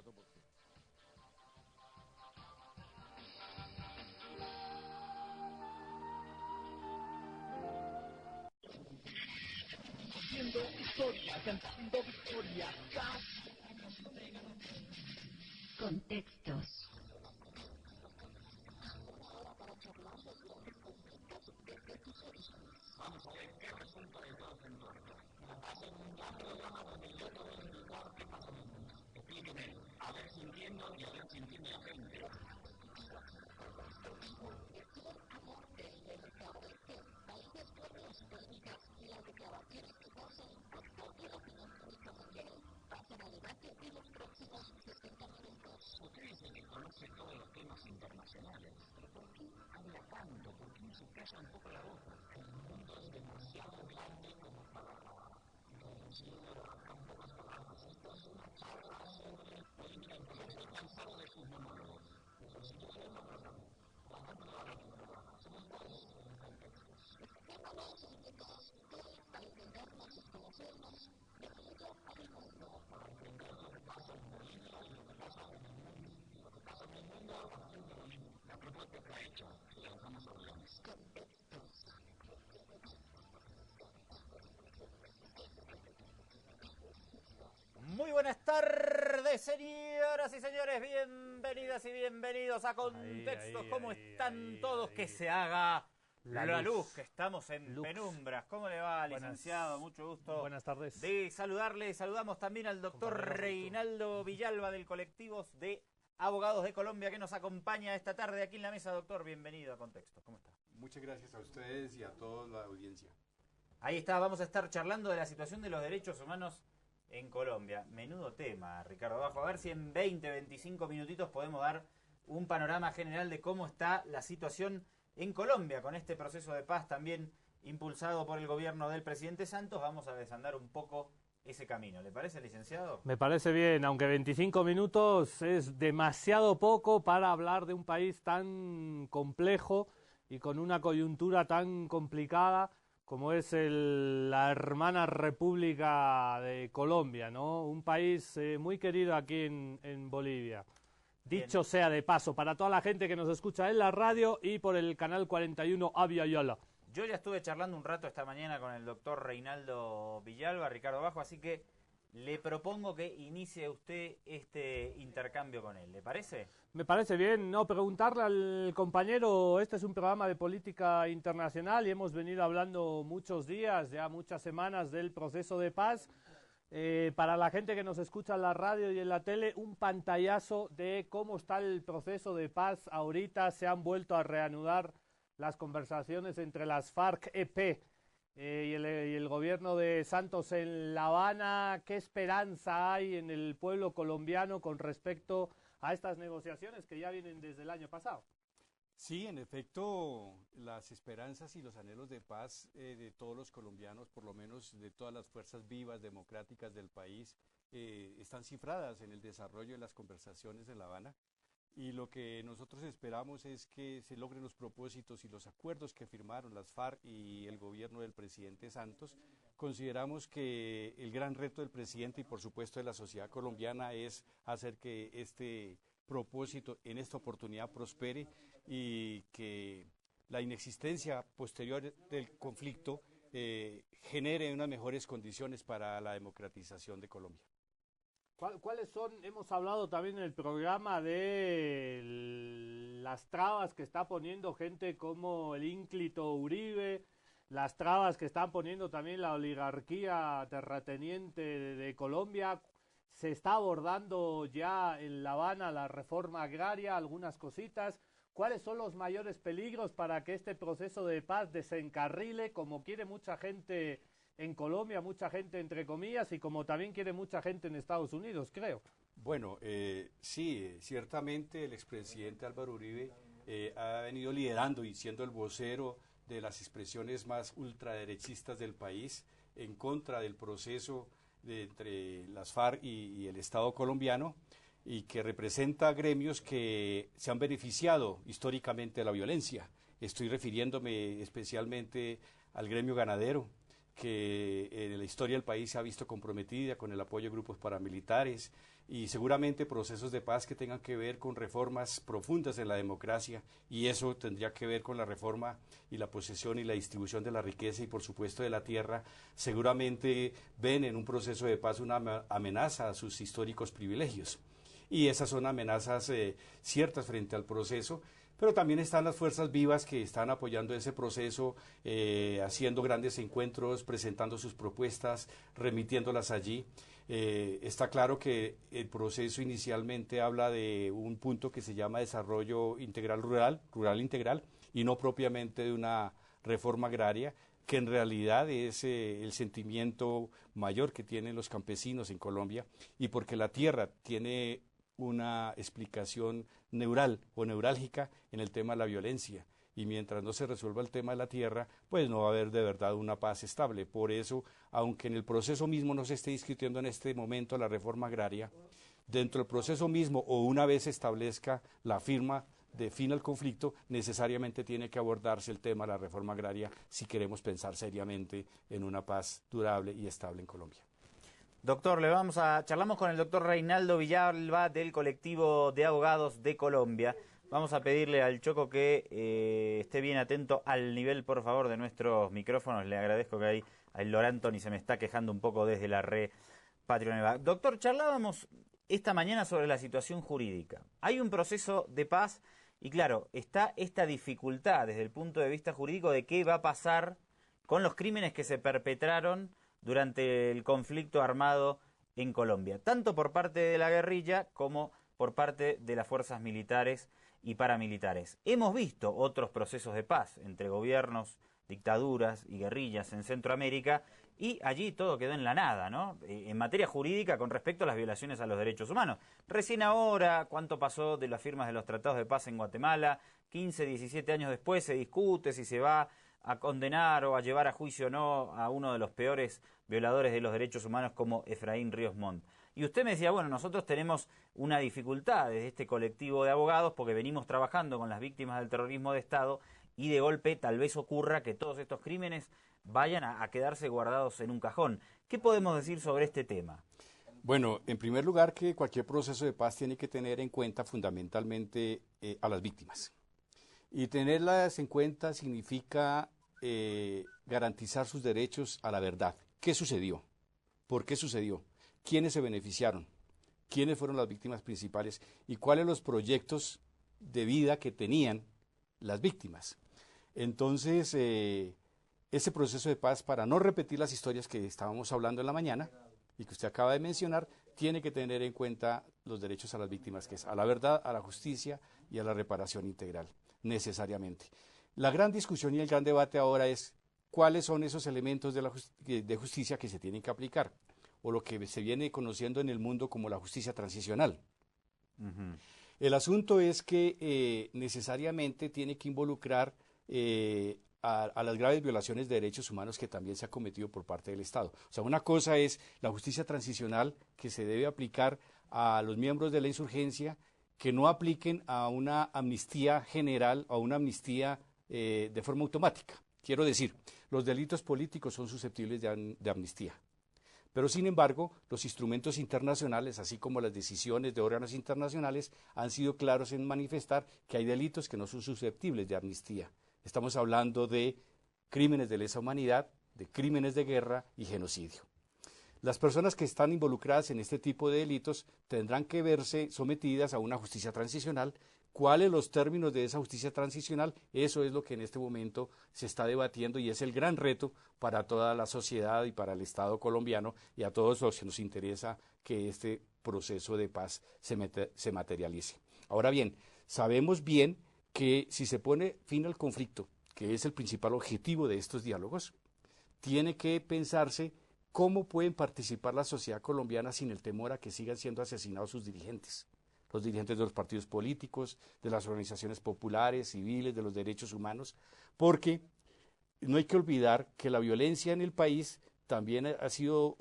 Haciendo historia, cantando victoria. Contextos. Vamos a ver qué resulta de todo el entorno. La paz en un cambio de llama donde yo lo veo en lugar que pasa en el mundo. Explíqueme, a ver si entiendo y a ver si entiende la gente. Usted dice que conoce todos los temas internacionales. ¿Por qué habla tanto? ¿Por qué no se calla un poco la boca? El mundo es demasiado grande como para esto es una charla sobre política internacional. Estoy cansado de sus monólogos. Pero si yo quiero una razón, cuando no hablo de programa, somos todos en contextos. Para entender lo que pasa en Bolivia y lo que pasa en el mundo. Y lo que pasa en el mundo a partir de Bolivia. La propuesta está hecha y la dejamos sobre la mesa. Muy buenas tardes, señoras y señores, bienvenidas y bienvenidos a Contextos. ¿Cómo están todos? Que se haga la luz, que estamos en penumbras. ¿Cómo le va, licenciado? Mucho gusto. Buenas tardes. De saludarle. Saludamos también al doctor Reinaldo Villalba del Colectivos de Abogados de Colombia, que nos acompaña esta tarde aquí en la mesa. Doctor, bienvenido a Contextos. ¿Cómo está? Muchas gracias a ustedes y a toda la audiencia. Ahí está, vamos a estar charlando de la situación de los derechos humanos en Colombia. Menudo tema, Ricardo Bajo. A ver si en 20, 25 minutitos podemos dar un panorama general de cómo está la situación en Colombia con este proceso de paz también impulsado por el gobierno del presidente Santos. Vamos a desandar un poco ese camino. ¿Le parece, licenciado? Me parece bien, aunque 25 minutos es demasiado poco para hablar de un país tan complejo y con una coyuntura tan complicada como es la hermana República de Colombia, ¿no? Un país muy querido aquí en Bolivia. Dicho sea de paso, para toda la gente que nos escucha en la radio y por el canal 41 Avia Yala. Yo ya estuve charlando un rato esta mañana con el doctor Reinaldo Villalba, Ricardo Bajo, así que le propongo que inicie usted este intercambio con él. ¿Le parece? Me parece bien. No, preguntarle al compañero, este es un programa de política internacional y hemos venido hablando muchos días, ya muchas semanas del proceso de paz. Para la gente que nos escucha en la radio y en la tele, un pantallazo de cómo está el proceso de paz ahorita. Se han vuelto a reanudar las conversaciones entre las FARC-EP y el gobierno de Santos en La Habana. ¿Qué esperanza hay en el pueblo colombiano con respecto a estas negociaciones que ya vienen desde el año pasado? Sí, en efecto, las esperanzas y los anhelos de paz de todos los colombianos, por lo menos de todas las fuerzas vivas democráticas del país, están cifradas en el desarrollo de las conversaciones en La Habana. Y lo que nosotros esperamos es que se logren los propósitos y los acuerdos que firmaron las FARC y el gobierno del presidente Santos. Consideramos que el gran reto del presidente y por supuesto de la sociedad colombiana es hacer que este propósito en esta oportunidad prospere y que la inexistencia posterior del conflicto genere unas mejores condiciones para la democratización de Colombia. ¿Cuáles son? Hemos hablado también en el programa de las trabas que está poniendo gente como el ínclito Uribe, las trabas que están poniendo también la oligarquía terrateniente de Colombia. Se está abordando ya en La Habana la reforma agraria, algunas cositas. ¿Cuáles son los mayores peligros para que este proceso de paz desencarrile, como quiere mucha gente en Colombia, mucha gente entre comillas, y como también quiere mucha gente en Estados Unidos, creo? Bueno, sí, ciertamente el expresidente Álvaro Uribe ha venido liderando y siendo el vocero de las expresiones más ultraderechistas del país en contra del proceso entre las FARC y el Estado colombiano, y que representa gremios que se han beneficiado históricamente de la violencia. Estoy refiriéndome especialmente al gremio ganadero, que en la historia del país se ha visto comprometida con el apoyo de grupos paramilitares, y seguramente procesos de paz que tengan que ver con reformas profundas en la democracia, y eso tendría que ver con la reforma y la posesión y la distribución de la riqueza y por supuesto de la tierra. Seguramente ven en un proceso de paz una amenaza a sus históricos privilegios, y esas son amenazas ciertas frente al proceso. Pero también están las fuerzas vivas que están apoyando ese proceso, haciendo grandes encuentros, presentando sus propuestas, remitiéndolas allí. Está claro que el proceso inicialmente habla de un punto que se llama desarrollo integral rural integral, y no propiamente de una reforma agraria, que en realidad es el sentimiento mayor que tienen los campesinos en Colombia, y porque la tierra tiene una explicación neural o neurálgica en el tema de la violencia, y mientras no se resuelva el tema de la tierra, pues no va a haber de verdad una paz estable. Por eso, aunque en el proceso mismo no se esté discutiendo en este momento la reforma agraria, dentro del proceso mismo, o una vez se establezca la firma de fin al conflicto, necesariamente tiene que abordarse el tema de la reforma agraria si queremos pensar seriamente en una paz durable y estable en Colombia. Doctor, charlamos con el doctor Reinaldo Villalba del colectivo de abogados de Colombia. Vamos a pedirle al Choco que esté bien atento al nivel, por favor, de nuestros micrófonos. Le agradezco que ahí el Lorantoni se me está quejando un poco desde la red Patria Nueva. Doctor, charlábamos esta mañana sobre la situación jurídica. Hay un proceso de paz y, claro, está esta dificultad desde el punto de vista jurídico de qué va a pasar con los crímenes que se perpetraron durante el conflicto armado en Colombia, tanto por parte de la guerrilla como por parte de las fuerzas militares y paramilitares. Hemos visto otros procesos de paz entre gobiernos, dictaduras y guerrillas en Centroamérica, y allí todo quedó en la nada, ¿no? En materia jurídica con respecto a las violaciones a los derechos humanos. Recién ahora, ¿cuánto pasó de las firmas de los tratados de paz en Guatemala? 15, 17 años después se discute si se va a condenar o a llevar a juicio o no a uno de los peores violadores de los derechos humanos como Efraín Ríos Montt. Y usted me decía, bueno, nosotros tenemos una dificultad desde este colectivo de abogados porque venimos trabajando con las víctimas del terrorismo de Estado y de golpe tal vez ocurra que todos estos crímenes vayan a quedarse guardados en un cajón. ¿Qué podemos decir sobre este tema? Bueno, en primer lugar, que cualquier proceso de paz tiene que tener en cuenta fundamentalmente a las víctimas. Y tenerlas en cuenta significa garantizar sus derechos a la verdad. ¿Qué sucedió? ¿Por qué sucedió? ¿Quiénes se beneficiaron? ¿Quiénes fueron las víctimas principales? ¿Y cuáles los proyectos de vida que tenían las víctimas? Entonces, ese proceso de paz, para no repetir las historias que estábamos hablando en la mañana y que usted acaba de mencionar, tiene que tener en cuenta los derechos a las víctimas, que es a la verdad, a la justicia y a la reparación integral, necesariamente. La gran discusión y el gran debate ahora es cuáles son esos elementos de justicia que se tienen que aplicar, o lo que se viene conociendo en el mundo como la justicia transicional. El asunto es que necesariamente tiene que involucrar a las graves violaciones de derechos humanos que también se ha cometido por parte del Estado. O sea, una cosa es la justicia transicional que se debe aplicar a los miembros de la insurgencia, que no apliquen a una amnistía general o a una amnistía de forma automática. Quiero decir, los delitos políticos son susceptibles de amnistía. Pero, sin embargo, los instrumentos internacionales, así como las decisiones de órganos internacionales, han sido claros en manifestar que hay delitos que no son susceptibles de amnistía. Estamos hablando de crímenes de lesa humanidad, de crímenes de guerra y genocidio. Las personas que están involucradas en este tipo de delitos tendrán que verse sometidas a una justicia transicional. ¿Cuáles los términos de esa justicia transicional? Eso es lo que en este momento se está debatiendo y es el gran reto para toda la sociedad y para el Estado colombiano y a todos los que nos interesa que este proceso de paz se materialice. Ahora bien, sabemos bien que si se pone fin al conflicto, que es el principal objetivo de estos diálogos, tiene que pensarse cómo pueden participar la sociedad colombiana sin el temor a que sigan siendo asesinados sus dirigentes. Los dirigentes de los partidos políticos, de las organizaciones populares, civiles, de los derechos humanos, porque no hay que olvidar que la violencia en el país también ha sido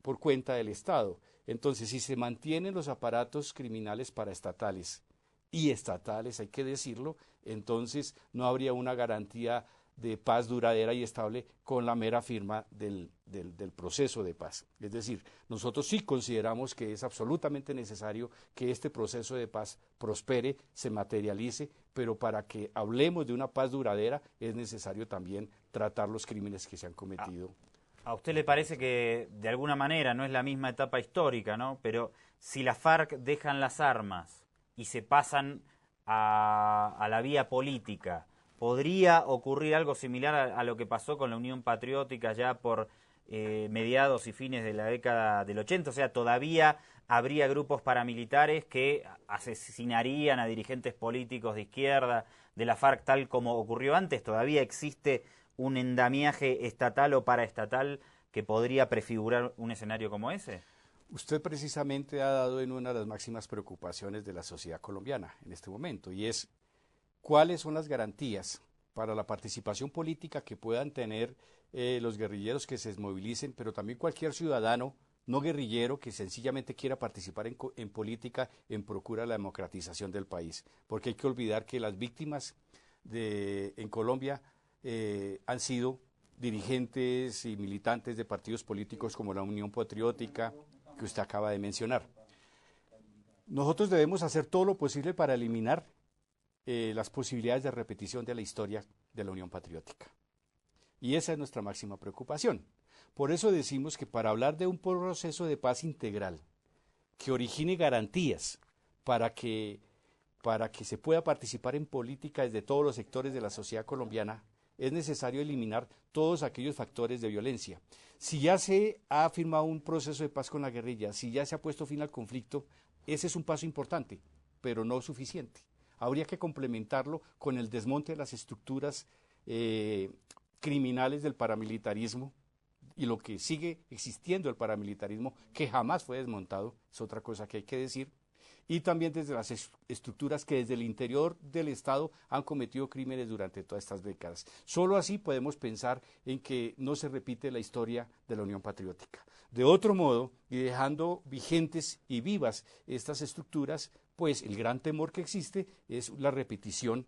por cuenta del Estado. Entonces, si se mantienen los aparatos criminales paraestatales y estatales, hay que decirlo, entonces no habría una garantía de paz duradera y estable con la mera firma del proceso de paz. Es decir, nosotros sí consideramos que es absolutamente necesario que este proceso de paz prospere, se materialice, pero para que hablemos de una paz duradera es necesario también tratar los crímenes que se han cometido. ¿A usted le parece que de alguna manera no es la misma etapa histórica, ¿no? Pero si las FARC dejan las armas y se pasan a la vía política, ¿podría ocurrir algo similar a lo que pasó con la Unión Patriótica ya por mediados y fines de la década del 80? O sea, ¿todavía habría grupos paramilitares que asesinarían a dirigentes políticos de izquierda de la FARC tal como ocurrió antes? ¿Todavía existe un endamiaje estatal o paraestatal que podría prefigurar un escenario como ese? Usted precisamente ha dado en una de las máximas preocupaciones de la sociedad colombiana en este momento, y es cuáles son las garantías para la participación política que puedan tener los guerrilleros que se desmovilicen, pero también cualquier ciudadano no guerrillero que sencillamente quiera participar en política en procura de la democratización del país, porque hay que olvidar que las víctimas en Colombia han sido dirigentes y militantes de partidos políticos como la Unión Patriótica, que usted acaba de mencionar. Nosotros debemos hacer todo lo posible para eliminar las posibilidades de repetición de la historia de la Unión Patriótica. Y esa es nuestra máxima preocupación. Por eso decimos que para hablar de un proceso de paz integral que origine garantías para que se pueda participar en política desde todos los sectores de la sociedad colombiana, es necesario eliminar todos aquellos factores de violencia. Si ya se ha firmado un proceso de paz con la guerrilla, si ya se ha puesto fin al conflicto, ese es un paso importante, pero no suficiente. Habría que complementarlo con el desmonte de las estructuras criminales del paramilitarismo y lo que sigue existiendo el paramilitarismo, que jamás fue desmontado, es otra cosa que hay que decir, y también desde las estructuras que desde el interior del Estado han cometido crímenes durante todas estas décadas. Solo así podemos pensar en que no se repite la historia de la Unión Patriótica. De otro modo, y dejando vigentes y vivas estas estructuras, pues el gran temor que existe es la repetición,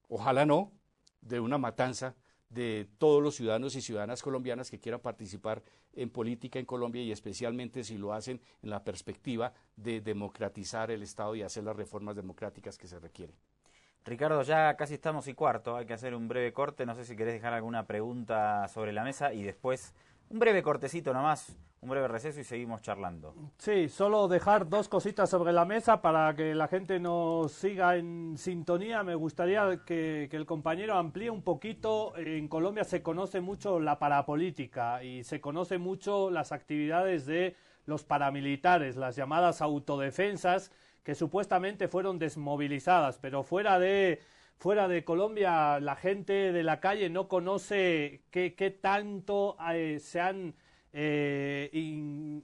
ojalá no, de una matanza de todos los ciudadanos y ciudadanas colombianas que quieran participar en política en Colombia, y especialmente si lo hacen en la perspectiva de democratizar el Estado y hacer las reformas democráticas que se requieren. Ricardo, ya casi estamos y cuarto, hay que hacer un breve corte, no sé si querés dejar alguna pregunta sobre la mesa y después un breve cortecito nomás, un breve receso y seguimos charlando. Sí, solo dejar dos cositas sobre la mesa para que la gente nos siga en sintonía. Me gustaría que el compañero amplíe un poquito. En Colombia se conoce mucho la parapolítica y se conoce mucho las actividades de los paramilitares, las llamadas autodefensas, que supuestamente fueron desmovilizadas, pero fuera de Colombia la gente de la calle no conoce qué tanto se han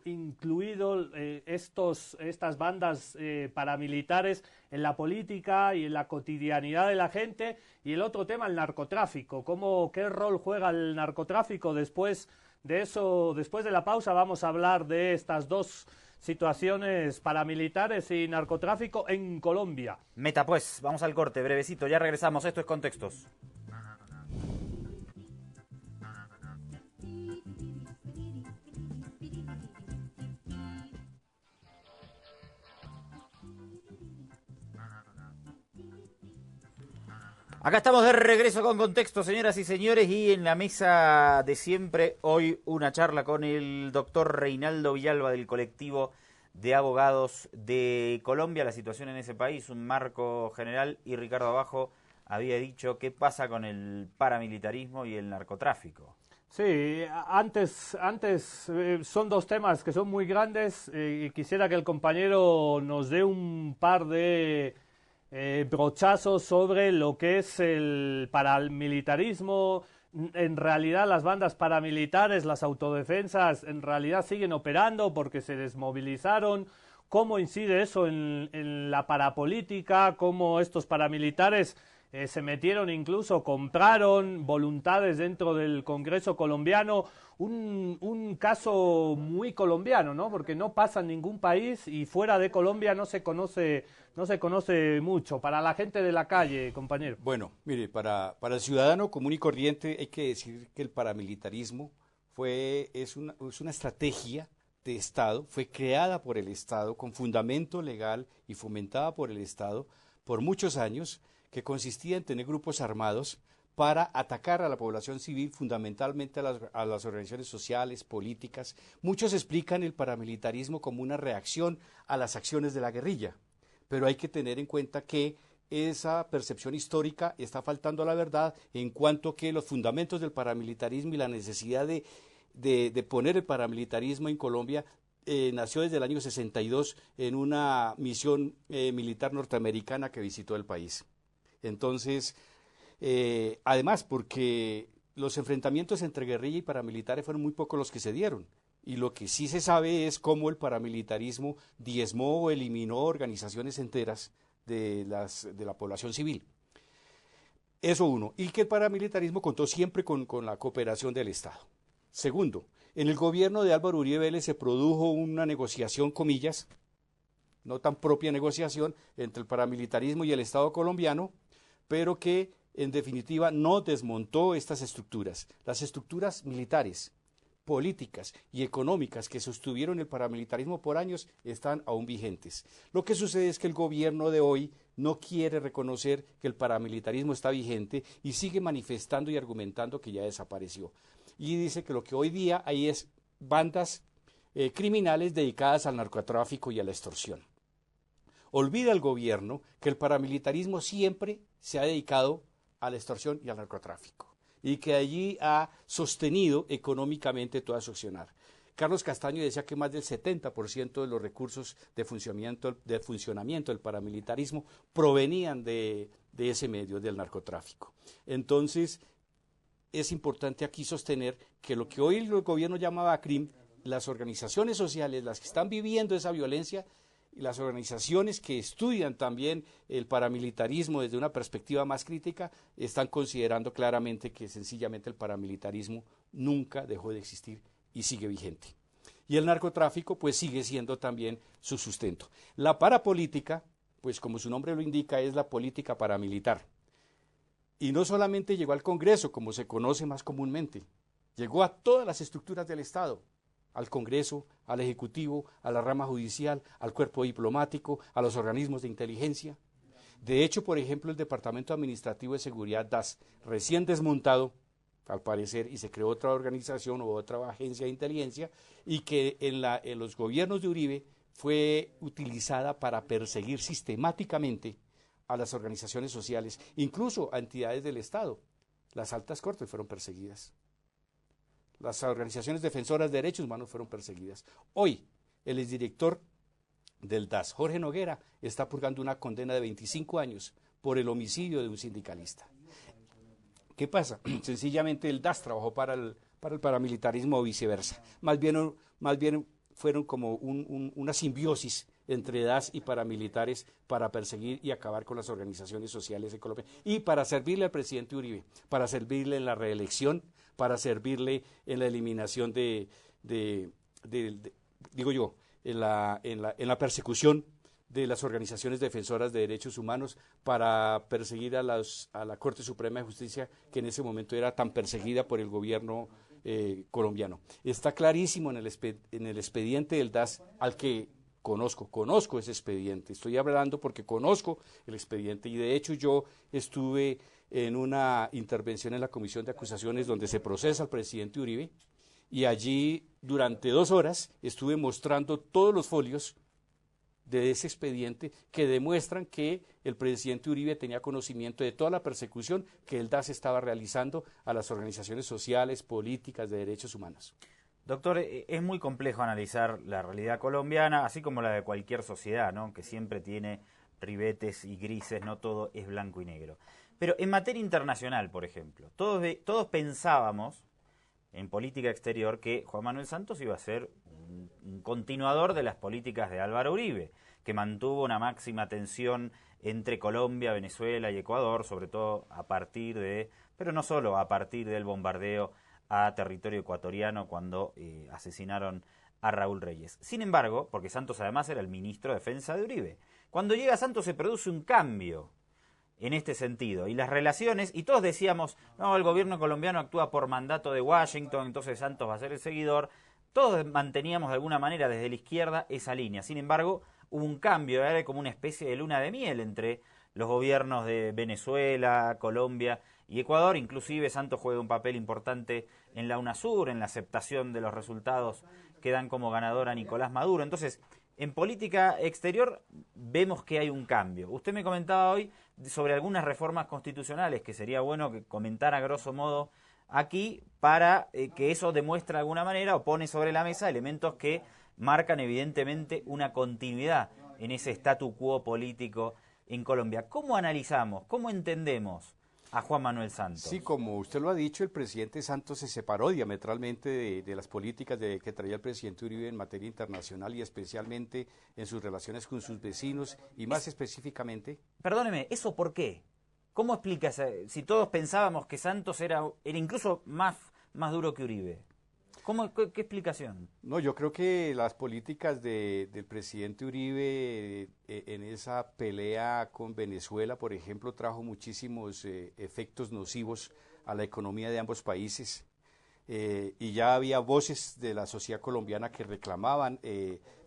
incluido estas bandas paramilitares en la política y en la cotidianidad de la gente. Y el otro tema, el narcotráfico, qué rol juega el narcotráfico. Después de eso, después de la pausa, vamos a hablar de estas dos situaciones paramilitares y narcotráfico en Colombia. Meta pues, vamos al corte, brevecito, ya regresamos, esto es Contextos. Acá estamos de regreso con Contexto, señoras y señores, y en la mesa de siempre, hoy una charla con el doctor Reinaldo Villalba del colectivo de abogados de Colombia, la situación en ese país, un marco general, y Ricardo Abajo había dicho qué pasa con el paramilitarismo y el narcotráfico. Sí, antes son dos temas que son muy grandes y quisiera que el compañero nos dé un par de brochazos sobre lo que es el paramilitarismo. En realidad las bandas paramilitares, las autodefensas, en realidad siguen operando porque se desmovilizaron. ¿Cómo incide eso en la parapolítica? ¿Cómo estos paramilitares se metieron incluso, compraron voluntades dentro del Congreso colombiano, un caso muy colombiano, ¿no? Porque no pasa en ningún país y fuera de Colombia no se conoce mucho. Para la gente de la calle, compañero. Bueno, mire, para el ciudadano común y corriente hay que decir que el paramilitarismo es una estrategia de Estado, fue creada por el Estado con fundamento legal y fomentada por el Estado por muchos años, que consistía en tener grupos armados para atacar a la población civil, fundamentalmente a las organizaciones sociales, políticas. Muchos explican el paramilitarismo como una reacción a las acciones de la guerrilla, pero hay que tener en cuenta que esa percepción histórica está faltando a la verdad, en cuanto que los fundamentos del paramilitarismo y la necesidad de poner el paramilitarismo en Colombia nació desde el año 62 en una misión militar norteamericana que visitó el país. Entonces, además, porque los enfrentamientos entre guerrilla y paramilitares fueron muy pocos los que se dieron, y lo que sí se sabe es cómo el paramilitarismo diezmó o eliminó organizaciones enteras de la población civil. Eso uno, y que el paramilitarismo contó siempre con la cooperación del Estado. Segundo, en el gobierno de Álvaro Uribe Vélez se produjo una negociación, comillas, no tan propia negociación, entre el paramilitarismo y el Estado colombiano, pero que en definitiva no desmontó estas estructuras. Las estructuras militares, políticas y económicas que sostuvieron el paramilitarismo por años están aún vigentes. Lo que sucede es que el gobierno de hoy no quiere reconocer que el paramilitarismo está vigente y sigue manifestando y argumentando que ya desapareció. Y dice que lo que hoy día hay es bandas criminales dedicadas al narcotráfico y a la extorsión. Olvida el gobierno que el paramilitarismo siempre se ha dedicado a la extorsión y al narcotráfico, y que allí ha sostenido económicamente toda su accionar. Carlos Castaño decía que más del 70% de los recursos de funcionamiento del paramilitarismo provenían de ese medio, del narcotráfico. Entonces, es importante aquí sostener que lo que hoy el gobierno llamaba CRIM, las organizaciones sociales, las que están viviendo esa violencia, y las organizaciones que estudian también el paramilitarismo desde una perspectiva más crítica, están considerando claramente que sencillamente el paramilitarismo nunca dejó de existir y sigue vigente. Y el narcotráfico pues sigue siendo también su sustento. La parapolítica, pues como su nombre lo indica, es la política paramilitar. Y no solamente llegó al Congreso, como se conoce más comúnmente, llegó a todas las estructuras del Estado, al Congreso, al Ejecutivo, a la rama judicial, al cuerpo diplomático, a los organismos de inteligencia. De hecho, por ejemplo, el Departamento Administrativo de Seguridad DAS, recién desmontado, al parecer, y se creó otra organización o otra agencia de inteligencia, y que en los gobiernos de Uribe fue utilizada para perseguir sistemáticamente a las organizaciones sociales, incluso a entidades del Estado. Las altas cortes fueron perseguidas. Las organizaciones defensoras de derechos humanos fueron perseguidas. Hoy, el exdirector del DAS, Jorge Noguera, está purgando una condena de 25 años por el homicidio de un sindicalista. ¿Qué pasa? Sencillamente el DAS trabajó para el paramilitarismo o viceversa. Más bien fueron como una simbiosis entre DAS y paramilitares para perseguir y acabar con las organizaciones sociales de Colombia y para servirle al presidente Uribe, para servirle en la reelección, para servirle en la eliminación en la persecución de las organizaciones defensoras de derechos humanos, para perseguir a la Corte Suprema de Justicia, que en ese momento era tan perseguida por el gobierno colombiano. Está clarísimo en el expediente del DAS, al que conozco ese expediente. Estoy hablando porque conozco el expediente, y de hecho yo estuve en una intervención en la Comisión de Acusaciones donde se procesa al presidente Uribe, y allí durante 2 horas estuve mostrando todos los folios de ese expediente que demuestran que el presidente Uribe tenía conocimiento de toda la persecución que el DAS estaba realizando a las organizaciones sociales, políticas, de derechos humanos. Doctor, es muy complejo analizar la realidad colombiana, así como la de cualquier sociedad, ¿no? Que siempre tiene ribetes y grises, no todo es blanco y negro. Pero en materia internacional, por ejemplo, todos pensábamos en política exterior que Juan Manuel Santos iba a ser un continuador de las políticas de Álvaro Uribe, que mantuvo una máxima tensión entre Colombia, Venezuela y Ecuador, sobre todo a partir de, pero no solo a partir del bombardeo a territorio ecuatoriano cuando asesinaron a Raúl Reyes. Sin embargo, porque Santos además era el ministro de Defensa de Uribe, cuando llega Santos se produce un cambio en este sentido, y las relaciones, y todos decíamos, no, el gobierno colombiano actúa por mandato de Washington, entonces Santos va a ser el seguidor. Todos manteníamos de alguna manera desde la izquierda esa línea. Sin embargo, hubo un cambio, era como una especie de luna de miel entre los gobiernos de Venezuela, Colombia y Ecuador. Inclusive Santos juega un papel importante en la UNASUR, en la aceptación de los resultados que dan como ganador a Nicolás Maduro. Entonces, en política exterior vemos que hay un cambio. Usted me comentaba hoy sobre algunas reformas constitucionales que sería bueno que comentara a grosso modo aquí para que eso demuestre de alguna manera o pone sobre la mesa elementos que marcan evidentemente una continuidad en ese statu quo político en Colombia. ¿Cómo analizamos, cómo entendemos a Juan Manuel Santos? Sí, como usted lo ha dicho, el presidente Santos se separó diametralmente de las políticas que traía el presidente Uribe en materia internacional y especialmente en sus relaciones con sus vecinos y más específicamente... Perdóneme, ¿eso por qué? ¿Cómo explica si todos pensábamos que Santos era incluso más duro que Uribe? ¿Qué explicación? No, yo creo que las políticas del presidente Uribe en esa pelea con Venezuela, por ejemplo, trajo muchísimos efectos nocivos a la economía de ambos países. Y ya había voces de la sociedad colombiana que reclamaban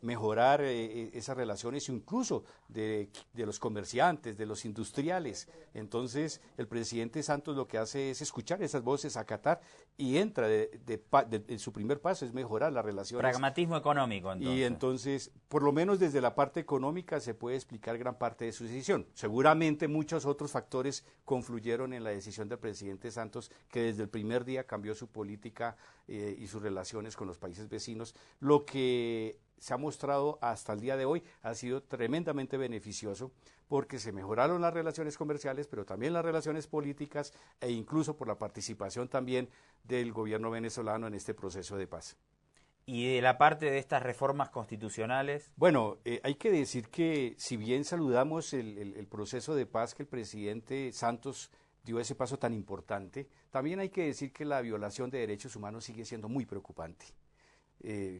mejorar esas relaciones, incluso de los comerciantes, de los industriales. Entonces, el presidente Santos lo que hace es escuchar esas voces, acatar, y entra en su primer paso, es mejorar las relaciones. Pragmatismo económico, entonces. Y entonces, por lo menos desde la parte económica se puede explicar gran parte de su decisión. Seguramente muchos otros factores confluyeron en la decisión del presidente Santos, que desde el primer día cambió su política y sus relaciones con los países vecinos. Lo que se ha mostrado hasta el día de hoy ha sido tremendamente beneficioso porque se mejoraron las relaciones comerciales, pero también las relaciones políticas e incluso por la participación también del gobierno venezolano en este proceso de paz. ¿Y de la parte de estas reformas constitucionales? Bueno, hay que decir que si bien saludamos el proceso de paz que el presidente Santos dio ese paso tan importante, también hay que decir que la violación de derechos humanos sigue siendo muy preocupante.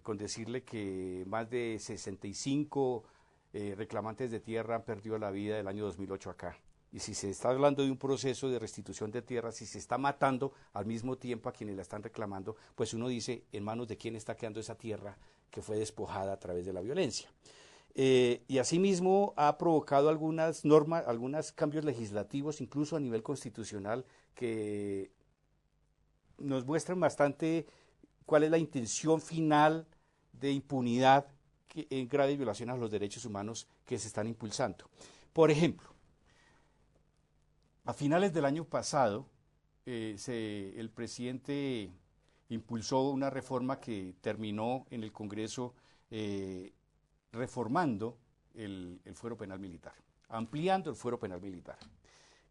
Con decirle que más de 65 reclamantes de tierra han perdido la vida del año 2008 acá. Y si se está hablando de un proceso de restitución de tierra, si se está matando al mismo tiempo a quienes la están reclamando, pues uno dice, ¿en manos de quién está quedando esa tierra que fue despojada a través de la violencia? Y asimismo ha provocado algunas normas, algunos cambios legislativos, incluso a nivel constitucional, que nos muestran bastante cuál es la intención final de impunidad en graves violaciones a los derechos humanos que se están impulsando. Por ejemplo, a finales del año pasado, el presidente impulsó una reforma que terminó en el Congreso reformando el fuero penal militar, ampliando el fuero penal militar.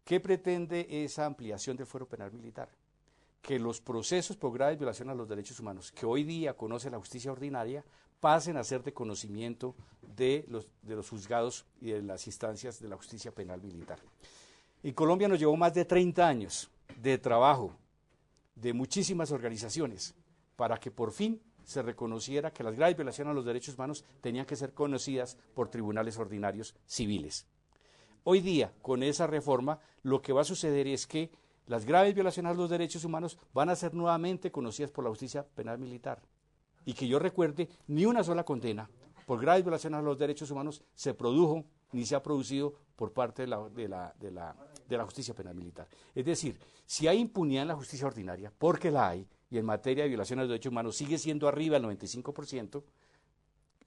¿Qué pretende esa ampliación del fuero penal militar? Que los procesos por graves violaciones a los derechos humanos que hoy día conoce la justicia ordinaria pasen a ser de conocimiento de los juzgados y de las instancias de la justicia penal militar. En Colombia nos llevó más de 30 años de trabajo de muchísimas organizaciones para que por fin se reconociera que las graves violaciones a los derechos humanos tenían que ser conocidas por tribunales ordinarios civiles. Hoy día, con esa reforma, lo que va a suceder es que las graves violaciones a los derechos humanos van a ser nuevamente conocidas por la justicia penal militar. Y que yo recuerde, ni una sola condena por graves violaciones a los derechos humanos se produjo ni se ha producido por parte de la justicia penal militar. Es decir, si hay impunidad en la justicia ordinaria, porque la hay, y en materia de violaciones a los derechos humanos sigue siendo arriba del 95%,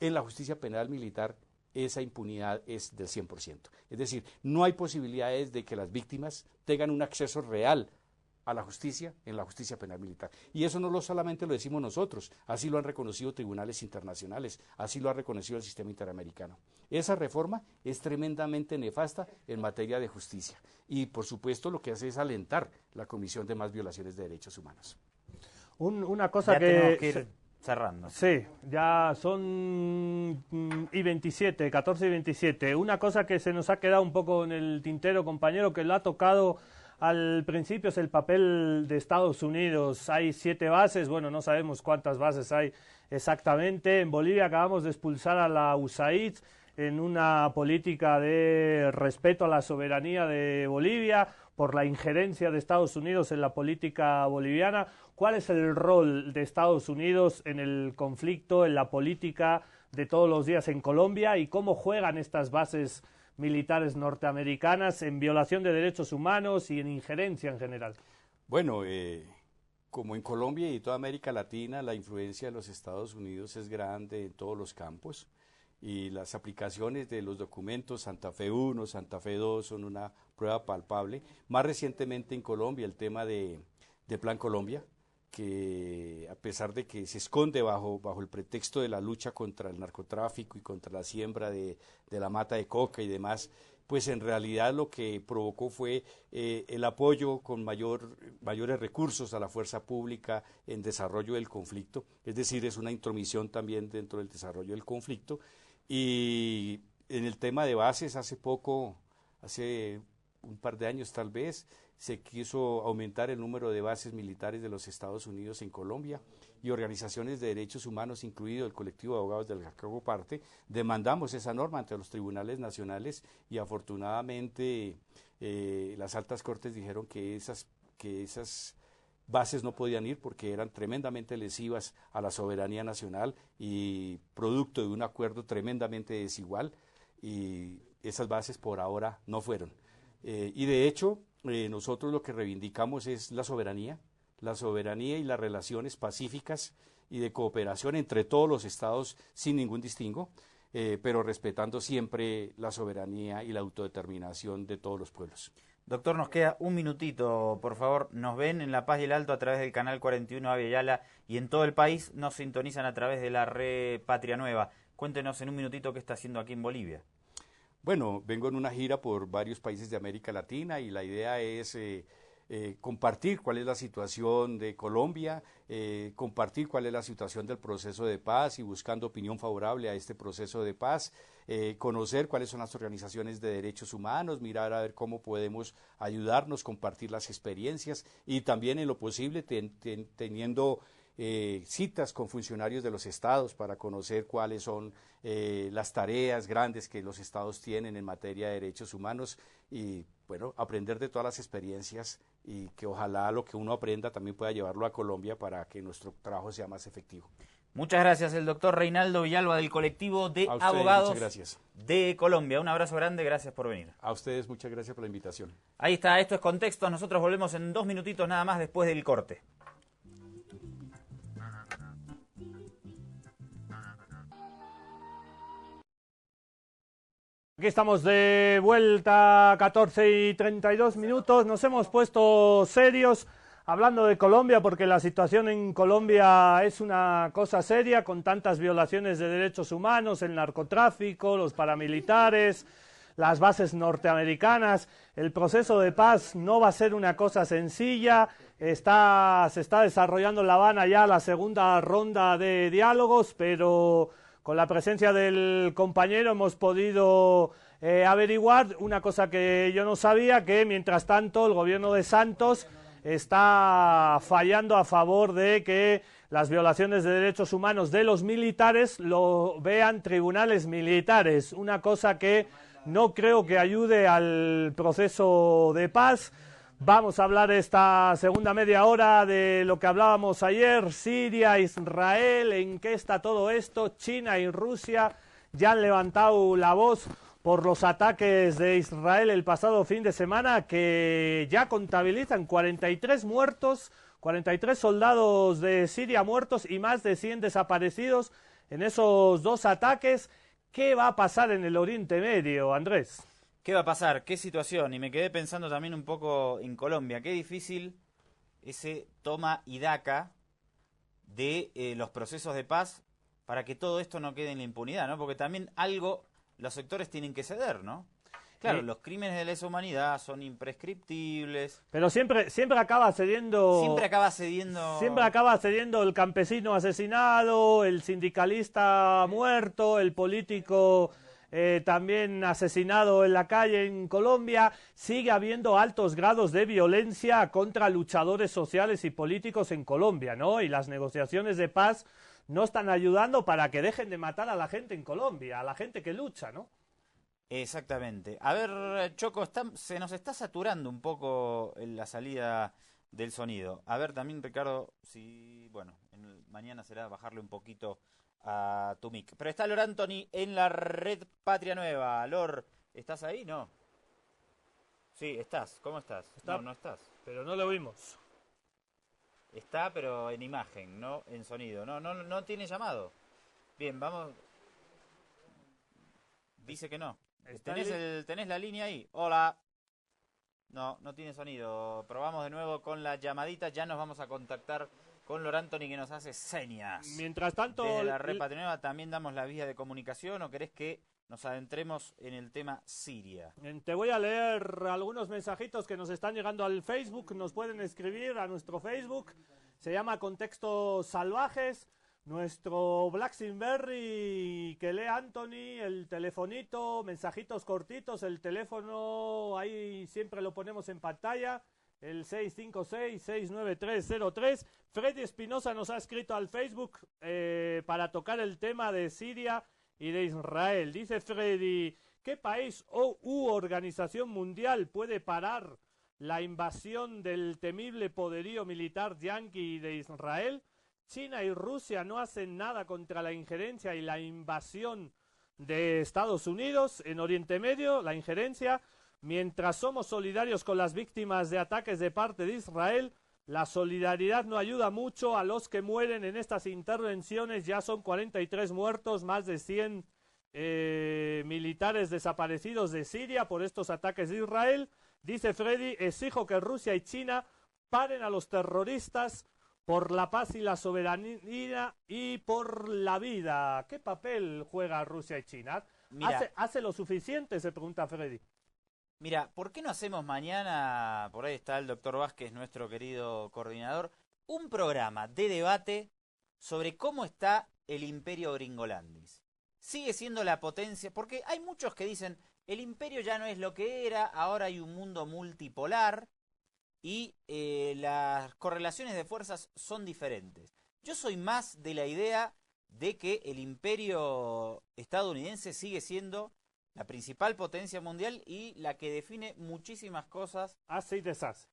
en la justicia penal militar esa impunidad es del 100%. Es decir, no hay posibilidades de que las víctimas tengan un acceso real a la justicia en la justicia penal militar. Y eso no solamente lo decimos nosotros, así lo han reconocido tribunales internacionales, así lo ha reconocido el sistema interamericano. Esa reforma es tremendamente nefasta en materia de justicia y por supuesto lo que hace es alentar la comisión de más violaciones de derechos humanos. Una cosa Ya tenemos que ir cerrando. Sí, ya son y 27, 14 y 27. Una cosa que se nos ha quedado un poco en el tintero, compañero, que lo ha tocado al principio, es el papel de Estados Unidos. Hay 7 bases, bueno, no sabemos cuántas bases hay exactamente. En Bolivia acabamos de expulsar a la USAID en una política de respeto a la soberanía de Bolivia por la injerencia de Estados Unidos en la política boliviana. ¿Cuál es el rol de Estados Unidos en el conflicto, en la política de todos los días en Colombia, y cómo juegan estas bases militares norteamericanas en violación de derechos humanos y en injerencia en general? Bueno, como en Colombia y toda América Latina, la influencia de los Estados Unidos es grande en todos los campos, y las aplicaciones de los documentos Santa Fe 1, Santa Fe 2 son una prueba palpable. Más recientemente en Colombia, el tema de Plan Colombia, que a pesar de que se esconde bajo el pretexto de la lucha contra el narcotráfico y contra la siembra de la mata de coca y demás, pues en realidad lo que provocó fue el apoyo con mayores recursos a la fuerza pública en desarrollo del conflicto, es decir, es una intromisión también dentro del desarrollo del conflicto. Y en el tema de bases, hace un par de años tal vez, se quiso aumentar el número de bases militares de los Estados Unidos en Colombia, y organizaciones de derechos humanos, incluido el colectivo de abogados del que hago parte, demandamos esa norma ante los tribunales nacionales, y afortunadamente las altas cortes dijeron que esas bases no podían ir porque eran tremendamente lesivas a la soberanía nacional y producto de un acuerdo tremendamente desigual, y esas bases por ahora no fueron. Y de hecho, nosotros lo que reivindicamos es la soberanía y las relaciones pacíficas y de cooperación entre todos los estados sin ningún distingo, pero respetando siempre la soberanía y la autodeterminación de todos los pueblos. Doctor, nos queda un minutito, por favor. Nos ven en La Paz y el Alto a través del canal 41 Avia Yala, y en todo el país nos sintonizan a través de la red Patria Nueva. Cuéntenos en un minutito qué está haciendo aquí en Bolivia. Bueno, vengo en una gira por varios países de América Latina, y la idea es compartir cuál es la situación de Colombia, compartir cuál es la situación del proceso de paz y buscando opinión favorable a este proceso de paz, conocer cuáles son las organizaciones de derechos humanos, mirar a ver cómo podemos ayudarnos, compartir las experiencias, y también en lo posible teniendo citas con funcionarios de los estados para conocer cuáles son las tareas grandes que los estados tienen en materia de derechos humanos, y bueno, aprender de todas las experiencias, y que ojalá lo que uno aprenda también pueda llevarlo a Colombia para que nuestro trabajo sea más efectivo. Muchas gracias, el doctor Reinaldo Villalba del colectivo de ustedes, abogados de Colombia. Un abrazo grande, gracias por venir. A ustedes muchas gracias por la invitación. Ahí está, esto es Contexto. Nosotros volvemos en 2 minutitos nada más después del corte. Aquí estamos de vuelta, 14 y 32 minutos. Nos hemos puesto serios hablando de Colombia, porque la situación en Colombia es una cosa seria, con tantas violaciones de derechos humanos, el narcotráfico, los paramilitares, las bases norteamericanas. El proceso de paz no va a ser una cosa sencilla. Se está desarrollando en La Habana ya la segunda ronda de diálogos, pero con la presencia del compañero hemos podido averiguar una cosa que yo no sabía, que mientras tanto el gobierno de Santos está fallando a favor de que las violaciones de derechos humanos de los militares lo vean tribunales militares, una cosa que no creo que ayude al proceso de paz. Vamos a hablar esta segunda media hora de lo que hablábamos ayer, Siria, Israel, en qué está todo esto. China y Rusia ya han levantado la voz por los ataques de Israel el pasado fin de semana, que ya contabilizan 43 muertos, 43 soldados de Siria muertos y más de 100 desaparecidos en esos dos ataques. ¿Qué va a pasar en el Oriente Medio, Andrés? ¿Qué va a pasar? ¿Qué situación? Y me quedé pensando también un poco en Colombia. Qué difícil ese toma y daca de los procesos de paz para que todo esto no quede en la impunidad, ¿no? Porque también algo los sectores tienen que ceder, ¿no? Claro, los crímenes de lesa humanidad son imprescriptibles. Pero siempre acaba cediendo... Siempre acaba cediendo... Siempre acaba cediendo el campesino asesinado, el sindicalista muerto, el político también asesinado en la calle en Colombia. Sigue habiendo altos grados de violencia contra luchadores sociales y políticos en Colombia, ¿no? Y las negociaciones de paz no están ayudando para que dejen de matar a la gente en Colombia, a la gente que lucha, ¿no? Exactamente. A ver, Choco, se nos está saturando un poco la salida del sonido. A ver, también, Ricardo, si, bueno, mañana será bajarle un poquito a tu mic. Pero está Lor Anthony en la red Patria Nueva. Lor, ¿estás ahí? No. Sí, estás. ¿Cómo estás? Está, no estás. Pero no lo oímos. Está, pero en imagen, no en sonido. No tiene llamado. Bien, vamos. Dice que no. ¿Tenés la línea ahí? Hola. No tiene sonido. Probamos de nuevo con la llamadita. Ya nos vamos a contactar con Lor Anthony, que nos hace señas. Mientras tanto... Desde la red Patria Nueva también damos la vía de comunicación. ¿O querés que nos adentremos en el tema Siria? Te voy a leer algunos mensajitos que nos están llegando al Facebook. Nos pueden escribir a nuestro Facebook. Se llama Contextos Salvajes. Nuestro Blackberry que lee Anthony, el telefonito, mensajitos cortitos, el teléfono ahí siempre lo ponemos en pantalla, el 656-69303. Freddy Espinosa nos ha escrito al Facebook para tocar el tema de Siria y de Israel. Dice Freddy, ¿qué país u organización mundial puede parar la invasión del temible poderío militar yanqui de Israel? China y Rusia no hacen nada contra la injerencia y la invasión de Estados Unidos en Oriente Medio, la injerencia. Mientras somos solidarios con las víctimas de ataques de parte de Israel, la solidaridad no ayuda mucho a los que mueren en estas intervenciones. Ya son 43 muertos, más de 100 militares desaparecidos de Siria por estos ataques de Israel. Dice Freddy, exijo que Rusia y China paren a los terroristas por la paz y la soberanía y por la vida. ¿Qué papel juega Rusia y China? ¿Hace lo suficiente? Se pregunta Freddy. Mira, ¿por qué no hacemos mañana, por ahí está el doctor Vázquez, nuestro querido coordinador, un programa de debate sobre cómo está el imperio gringolandis? Sigue siendo la potencia, porque hay muchos que dicen, el imperio ya no es lo que era, ahora hay un mundo multipolar, y las correlaciones de fuerzas son diferentes. Yo soy más de la idea de que el imperio estadounidense sigue siendo la principal potencia mundial y la que define muchísimas cosas. Hace y deshace.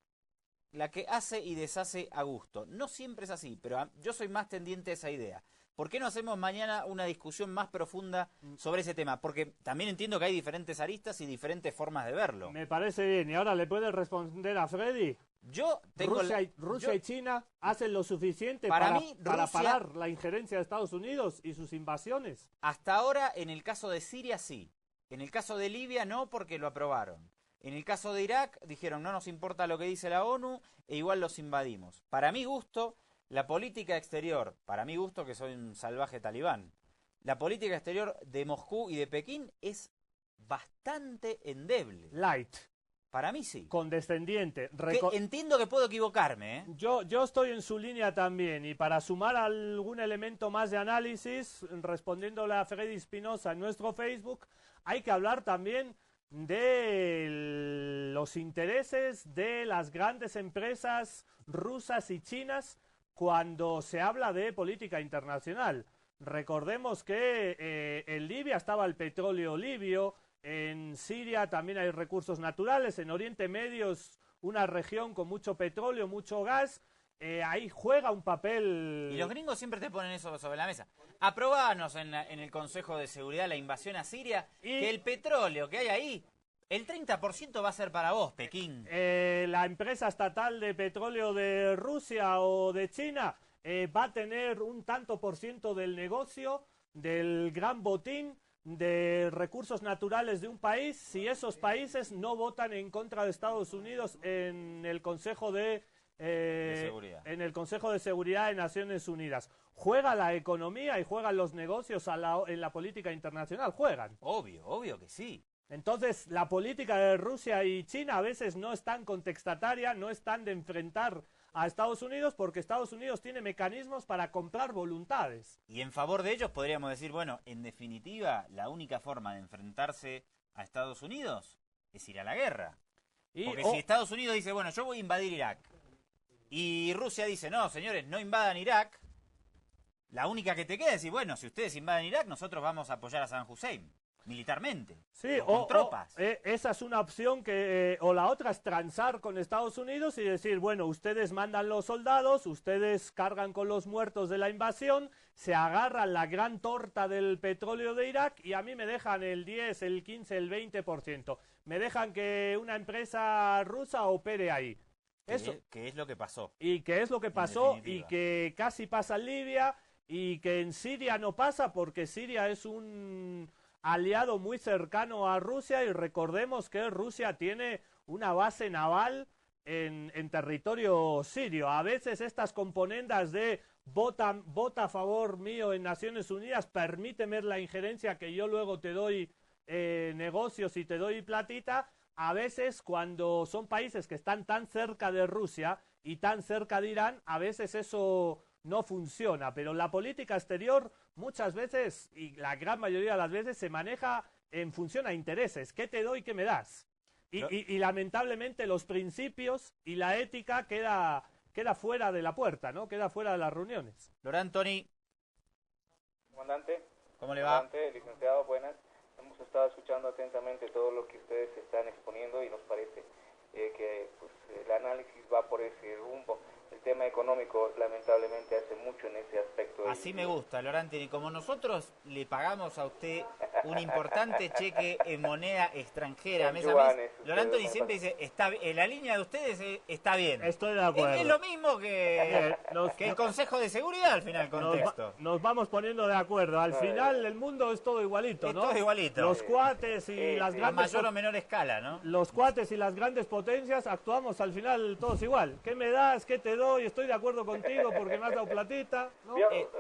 La que hace y deshace a gusto. No siempre es así, pero yo soy más tendiente a esa idea. ¿Por qué no hacemos mañana una discusión más profunda sobre ese tema? Porque también entiendo que hay diferentes aristas y diferentes formas de verlo. Me parece bien. ¿Y ahora le puedes responder a Freddy? Yo tengo Rusia y China hacen lo suficiente para parar la injerencia de Estados Unidos y sus invasiones. Hasta ahora, en el caso de Siria, sí. En el caso de Libia, no, porque lo aprobaron. En el caso de Irak, dijeron, no nos importa lo que dice la ONU, e igual los invadimos. Para mi gusto, la política exterior, para mi gusto, que soy un salvaje talibán, la política exterior de Moscú y de Pekín es bastante endeble. Light. Para mí sí. Condescendiente. Entiendo que puedo equivocarme, ¿eh? Yo estoy en su línea también, y para sumar algún elemento más de análisis, respondiéndole a Freddy Espinosa en nuestro Facebook, hay que hablar también de los intereses de las grandes empresas rusas y chinas cuando se habla de política internacional. Recordemos que en Libia estaba el petróleo libio, en Siria también hay recursos naturales, en Oriente Medio es una región con mucho petróleo, mucho gas, ahí juega un papel... Y los gringos siempre te ponen eso sobre la mesa. Aprobanos en el Consejo de Seguridad la invasión a Siria, que el petróleo que hay ahí, el 30% va a ser para vos, Pekín. La empresa estatal de petróleo de Rusia o de China va a tener un tanto por ciento del negocio, del gran botín, de recursos naturales de un país, si esos países no votan en contra de Estados Unidos en el Consejo de Seguridad de Naciones Unidas. ¿Juega la economía y juegan los negocios en la política internacional? Juegan. Obvio que sí. Entonces, la política de Rusia y China a veces no es tan contestataria, no es tan de enfrentar a Estados Unidos, porque Estados Unidos tiene mecanismos para comprar voluntades. Y en favor de ellos podríamos decir, bueno, en definitiva, la única forma de enfrentarse a Estados Unidos es ir a la guerra. Porque si Estados Unidos dice, bueno, yo voy a invadir Irak, y Rusia dice, no, señores, no invadan Irak, la única que te queda es decir, bueno, si ustedes invaden Irak, nosotros vamos a apoyar a Saddam Hussein. Militarmente, sí, con tropas. Esa es una opción que, o la otra es transar con Estados Unidos y decir, bueno, ustedes mandan los soldados, ustedes cargan con los muertos de la invasión, se agarran la gran torta del petróleo de Irak y a mí me dejan el 10, el 15, el 20%. Me dejan que una empresa rusa opere ahí. Eso. Que es lo que pasó. Y que es lo que pasó y que casi pasa en Libia y que en Siria no pasa porque Siria es un aliado muy cercano a Rusia y recordemos que Rusia tiene una base naval en territorio sirio. A veces estas componendas de vota a favor mío en Naciones Unidas, permíteme la injerencia que yo luego te doy negocios y te doy platita, a veces cuando son países que están tan cerca de Rusia y tan cerca de Irán, a veces eso no funciona, pero la política exterior muchas veces, y la gran mayoría de las veces, se maneja en función a intereses. ¿Qué te doy, qué me das? Y lamentablemente los principios y la ética queda fuera de la puerta, ¿no? Queda fuera de las reuniones. Laurent Tony. Comandante. ¿Cómo le va? Comandante, licenciado, buenas. Hemos estado escuchando atentamente todo lo que ustedes están exponiendo y nos parece que pues, el análisis va por ese rumbo. El tema económico lamentablemente hace mucho en ese aspecto. Así me gusta, Laurent Tony. Como nosotros le pagamos a usted un importante cheque en moneda extranjera mes a mes, Laurent Tony siempre dice, la línea de ustedes está bien. Estoy de acuerdo. Es lo mismo que el Consejo de Seguridad al final contexto. Nos vamos poniendo de acuerdo. Al final el mundo es todo igualito, ¿no? Es todo igualito. Los cuates y las grandes... A mayor o menor escala, ¿no? Los cuates y las grandes potencias actuamos al final todos igual. ¿Qué me das? ¿Qué te doy? Estoy de acuerdo contigo porque me has dado platita, ¿no?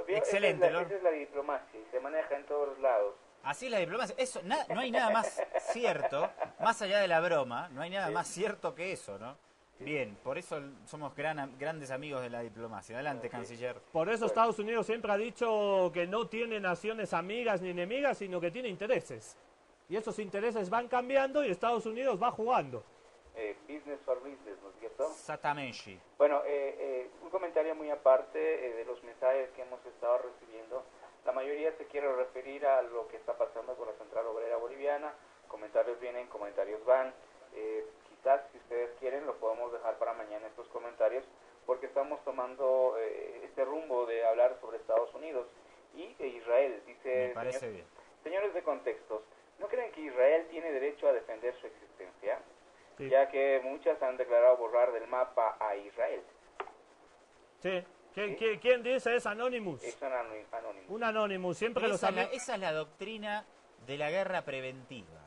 Excelente, esa es la diplomacia y se maneja en todos los lados. Así es la diplomacia. Eso, no hay nada más cierto, más allá de la broma, no hay nada más cierto que eso, ¿no? Bien, por eso somos grandes amigos de la diplomacia. Adelante, canciller. Por eso Estados Unidos siempre ha dicho que no tiene naciones amigas ni enemigas, sino que tiene intereses. Y esos intereses van cambiando y Estados Unidos va jugando. Business for business, ¿no es cierto? Exactamente. Bueno, un comentario muy aparte de los mensajes que hemos estado recibiendo. La mayoría se quiere referir a lo que está pasando con la Central Obrera Boliviana. Comentarios vienen, comentarios van. Quizás, si ustedes quieren, lo podemos dejar para mañana estos comentarios, porque estamos tomando este rumbo de hablar sobre Estados Unidos y de Israel. Dice, me parece bien. Señores de contextos, ¿no creen que Israel tiene derecho a defender su existencia? Sí. Ya que muchas han declarado borrar del mapa a Israel. Sí. ¿Quién dice? Es Anonymous. Es un Anonymous. Un Anonymous. Siempre esa es la doctrina de la guerra preventiva,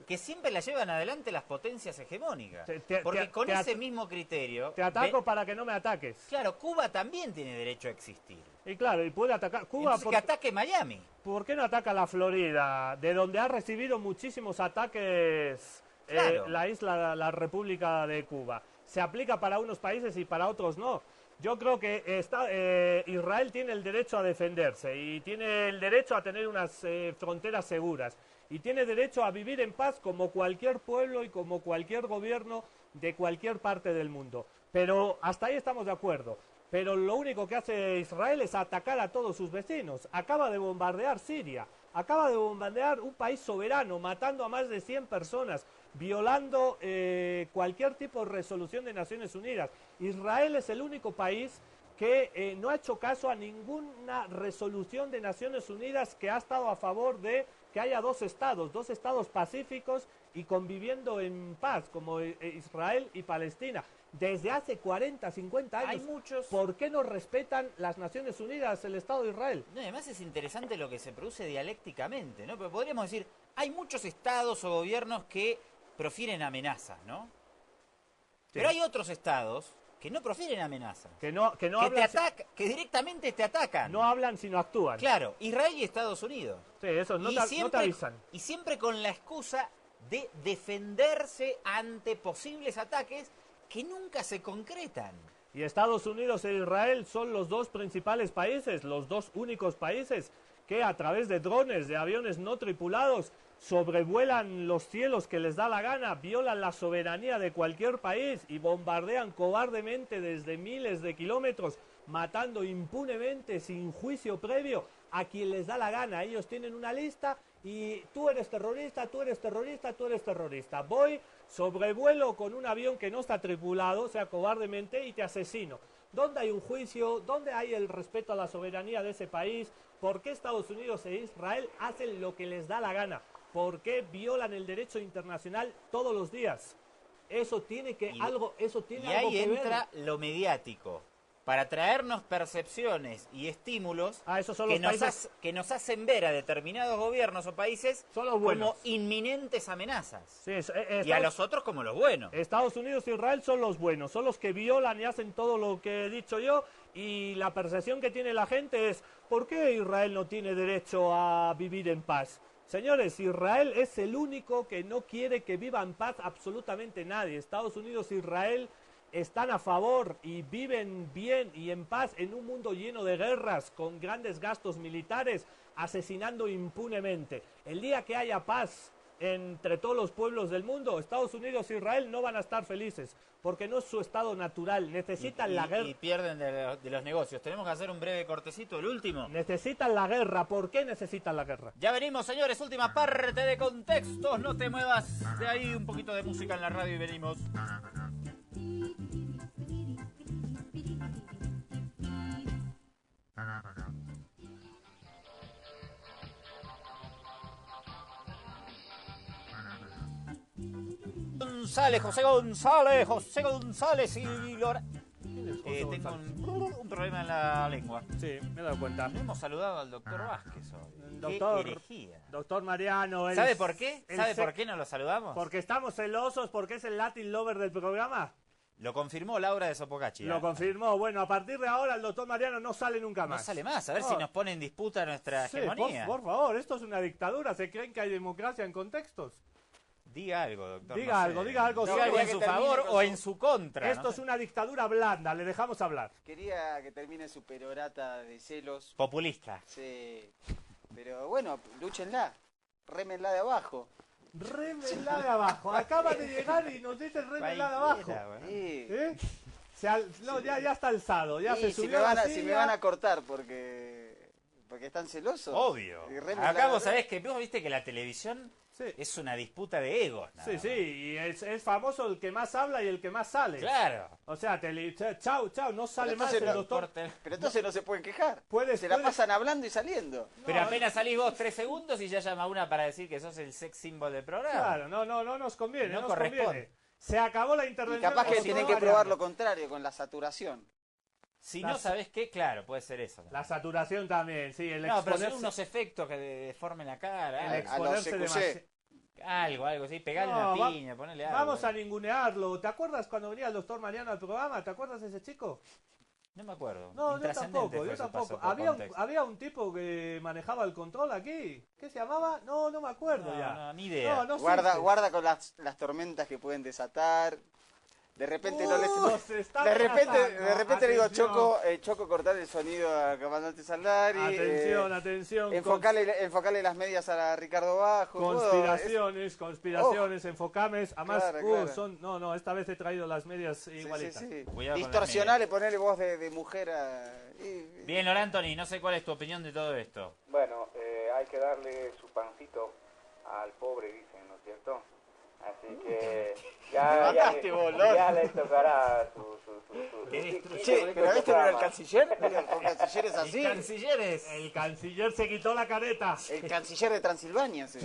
que siempre la llevan adelante las potencias hegemónicas. Porque con ese mismo criterio... Te ataco para que no me ataques. Claro, Cuba también tiene derecho a existir. Y claro, y puede atacar... Cuba que ataque Miami. ¿Por qué no ataca la Florida? De donde ha recibido muchísimos ataques... Claro. La República de Cuba. Se aplica para unos países y para otros no. Yo creo que Israel tiene el derecho a defenderse y tiene el derecho a tener unas fronteras seguras y tiene derecho a vivir en paz como cualquier pueblo y como cualquier gobierno de cualquier parte del mundo. Pero hasta ahí estamos de acuerdo. Pero lo único que hace Israel es atacar a todos sus vecinos. Acaba de bombardear Siria, acaba de bombardear un país soberano, matando a más de 100 personas, violando cualquier tipo de resolución de Naciones Unidas. Israel es el único país que no ha hecho caso a ninguna resolución de Naciones Unidas que ha estado a favor de que haya dos estados pacíficos y conviviendo en paz, como Israel y Palestina. Desde hace 40, 50 años, hay muchos... ¿por qué no respetan las Naciones Unidas el Estado de Israel? No, además es interesante lo que se produce dialécticamente, ¿no? Pero podríamos decir, hay muchos estados o gobiernos que profieren amenazas, ¿no? Sí. Pero hay otros estados que no profieren amenazas. Que directamente te atacan. No hablan, sino actúan. Claro, Israel y Estados Unidos. Sí, eso, no te avisan. Y siempre con la excusa de defenderse ante posibles ataques que nunca se concretan. Y Estados Unidos e Israel son los dos principales países, los dos únicos países que a través de drones, de aviones no tripulados, sobrevuelan los cielos que les da la gana, violan la soberanía de cualquier país y bombardean cobardemente desde miles de kilómetros, matando impunemente, sin juicio previo, a quien les da la gana. Ellos tienen una lista y tú eres terrorista, tú eres terrorista, tú eres terrorista. Voy, sobrevuelo con un avión que no está tripulado, o sea, cobardemente, y te asesino. ¿Dónde hay un juicio? ¿Dónde hay el respeto a la soberanía de ese país? ¿Por qué Estados Unidos e Israel hacen lo que les da la gana? ¿Por qué violan el derecho internacional todos los días? Eso tiene que algo que ver. Y ahí entra lo mediático, para traernos percepciones y estímulos Esos son que, los países... que nos hacen ver a determinados gobiernos o países Son los buenos. como inminentes amenazas. Sí, Y a los otros como los buenos. Estados Unidos e Israel son los buenos, son los que violan y hacen todo lo que he dicho yo, y la percepción que tiene la gente es, ¿por qué Israel no tiene derecho a vivir en paz? Señores, Israel es el único que no quiere que viva en paz absolutamente nadie. Estados Unidos e Israel están a favor y viven bien y en paz en un mundo lleno de guerras, con grandes gastos militares, asesinando impunemente. El día que haya paz entre todos los pueblos del mundo, Estados Unidos e Israel no van a estar felices, porque no es su estado natural. Necesitan la guerra. Y pierden de los negocios. Tenemos que hacer un breve cortecito, el último. Necesitan la guerra. ¿Por qué necesitan la guerra? Ya venimos, señores, última parte de contextos. No te muevas de ahí, un poquito de música en la radio y venimos. José González y Lora. Tengo un problema en la lengua. Sí, me he dado cuenta. No hemos saludado al doctor Vázquez hoy. Doctor, ¡Qué herejía! Doctor Mariano. ¿Sabe por qué? ¿Sabe por qué no lo saludamos? Porque estamos celosos, porque es el Latin Lover del programa. Lo confirmó Laura de Sopocachi. Lo confirmó. Bueno, a partir de ahora el doctor Mariano no sale nunca más. No sale más. A ver si nos pone en disputa nuestra hegemonía. Por favor, esto es una dictadura. ¿Se creen que hay democracia en contextos? Diga algo, doctor. Diga algo. Diga algo en su favor o en su contra. Esto es una dictadura blanda, le dejamos hablar. Quería que termine su perorata de celos. Populista. Sí. Pero bueno, lúchenla. Rémenla de abajo. Rémenla de abajo. Acaba de llegar y nos dice rémenla de abajo. Sí. ¿Eh? No, ya está alzado. Ya se subió si me van a cortar porque están celosos. Obvio. Acá vos sabés que vos viste que la televisión es una disputa de egos. Sí, y es famoso el que más habla y el que más sale. Claro. O sea, chau, no sale más el doctor. Pero entonces no se pueden quejar. Se la puedes... pasan hablando y saliendo. Pero apenas salís vos 3 segundos y ya llama una para decir que sos el sex symbol del programa. Claro, no nos conviene, No nos corresponde. conviene. Se acabó la intervención. Y capaz que tienen que probar lo contrario, con la saturación. Si no sabés qué, claro, puede ser eso. La saturación también, sí. Pero son unos efectos que deformen la cara. El exponerse demasiado. Algo, sí, pegarle una piña, ponerle algo. Vamos a ningunearlo. ¿Te acuerdas cuando venía el doctor Mariano al programa? ¿Te acuerdas de ese chico? No me acuerdo. No, yo tampoco. Había un tipo que manejaba el control aquí. ¿Qué se llamaba? No me acuerdo ya. No, ni idea. Guarda con las tormentas que pueden desatar. De repente de repente le digo Choco cortar el sonido a comandante Saldari. Atención. Enfocarle las medias a Ricardo Bajo. Conspiraciones, enfocames. Además, claro. Esta vez he traído las medias igualitas. Sí. Distorsionarle, ponerle voz de mujer Bien, Lora Anthony, no sé cuál es tu opinión de todo esto. Bueno, hay que darle su pancito al pobre, dicen, ¿no es cierto? Así que ya les tocará su Che, pero este no era el canciller. Con cancilleres así. El canciller se quitó la careta. El canciller de Transilvania. Sí.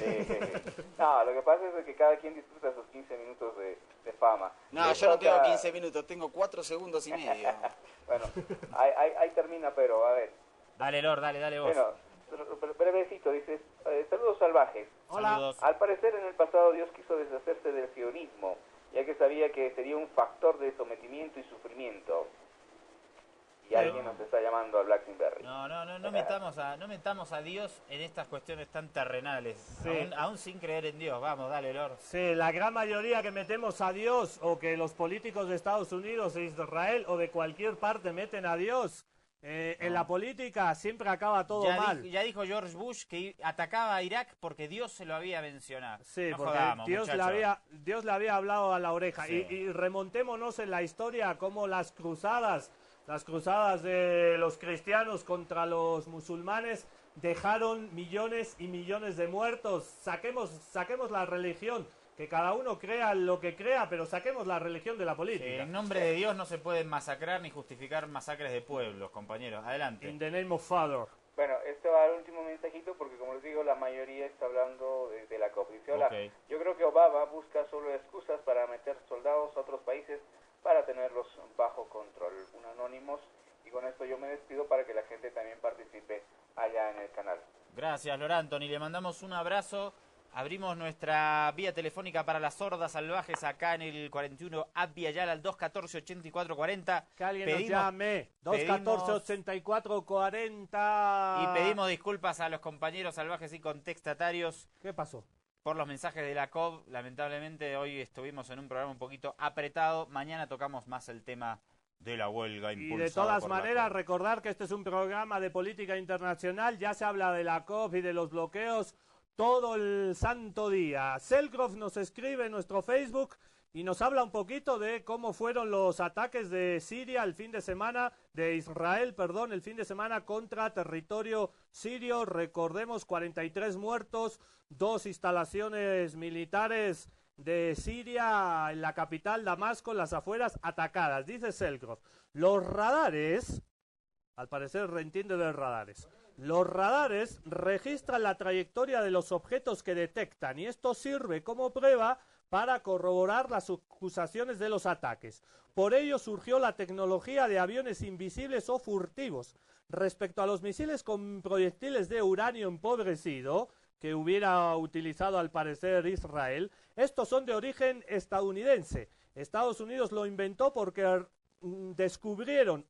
No, lo que pasa es que cada quien disfruta sus 15 minutos de fama. No, yo no tengo 15 minutos, tengo 4 segundos y medio. Bueno, ahí termina, pero a ver. Dale, Lord, dale vos. Bueno, brevecito, dice, saludos salvajes. Hola. Saludos. Al parecer en el pasado Dios quiso deshacerse del sionismo, ya que sabía que sería un factor de sometimiento y sufrimiento. y alguien nos está llamando a Blackberry. No metamos a Dios en estas cuestiones tan terrenales, Sí. aún sin creer en Dios. Vamos, dale, Lord. Sí, la gran mayoría que metemos a Dios, o que los políticos de Estados Unidos, de Israel o de cualquier parte meten a Dios, en la política siempre acaba todo mal. Ya dijo George Bush que atacaba a Irak porque Dios se lo había mencionado. Sí, No porque jodamos, Dios le había hablado a la oreja. Sí. Y remontémonos en la historia como las cruzadas de los cristianos contra los musulmanes dejaron millones y millones de muertos. Saquemos la religión, que cada uno crea lo que crea, pero saquemos la religión de la política. En nombre de Dios no se pueden masacrar ni justificar masacres de pueblos, compañeros. Adelante. In the name of Father. Bueno, este va al último mensajito porque, como les digo, la mayoría está hablando de la COP. Dice, hola, Ok. yo creo que Obama busca solo excusas para meter soldados a otros países para tenerlos bajo control. Un anónimos, y con esto yo me despido para que la gente también participe allá en el canal. Gracias, Lord Anthony. Le mandamos un abrazo. Abrimos nuestra vía telefónica para las sordas salvajes acá en el 41 Abya Yala al 214-8440. Que alguien nos llame. 214-8440. Y pedimos disculpas a los compañeros salvajes y contestatarios. ¿Qué pasó? Por los mensajes de la COP. Lamentablemente hoy estuvimos en un programa un poquito apretado. Mañana tocamos más el tema de la huelga impulsada. Y de todas por la maneras, COP. recordar que este es un programa de política internacional. Ya se habla de la COP y de los bloqueos todo el santo día. Selgrove nos escribe en nuestro Facebook y nos habla un poquito de cómo fueron los ataques de Siria el fin de semana, de Israel, perdón, el fin de semana contra territorio sirio. Recordemos 43 muertos, 2 instalaciones militares de Siria en la capital Damasco, en las afueras, atacadas. Dice Selgrove, los radares, al parecer reentiende de radares, los radares registran la trayectoria de los objetos que detectan y esto sirve como prueba para corroborar las acusaciones de los ataques. Por ello surgió la tecnología de aviones invisibles o furtivos. Respecto a los misiles con proyectiles de uranio empobrecido, que hubiera utilizado al parecer Israel, estos son de origen estadounidense. Estados Unidos lo inventó porque descubrieron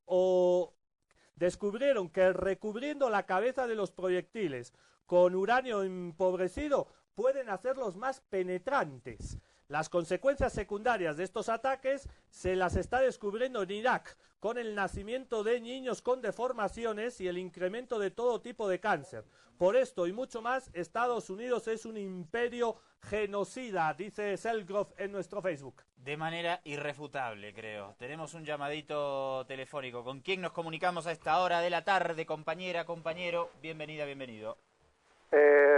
que recubriendo la cabeza de los proyectiles con uranio empobrecido pueden hacerlos más penetrantes. Las consecuencias secundarias de estos ataques se las está descubriendo en Irak, con el nacimiento de niños con deformaciones y el incremento de todo tipo de cáncer. Por esto y mucho más, Estados Unidos es un imperio genocida, dice Selgrove en nuestro Facebook. De manera irrefutable, creo. Tenemos un llamadito telefónico. ¿Con quién nos comunicamos a esta hora de la tarde, compañera, compañero? Bienvenida, bienvenido.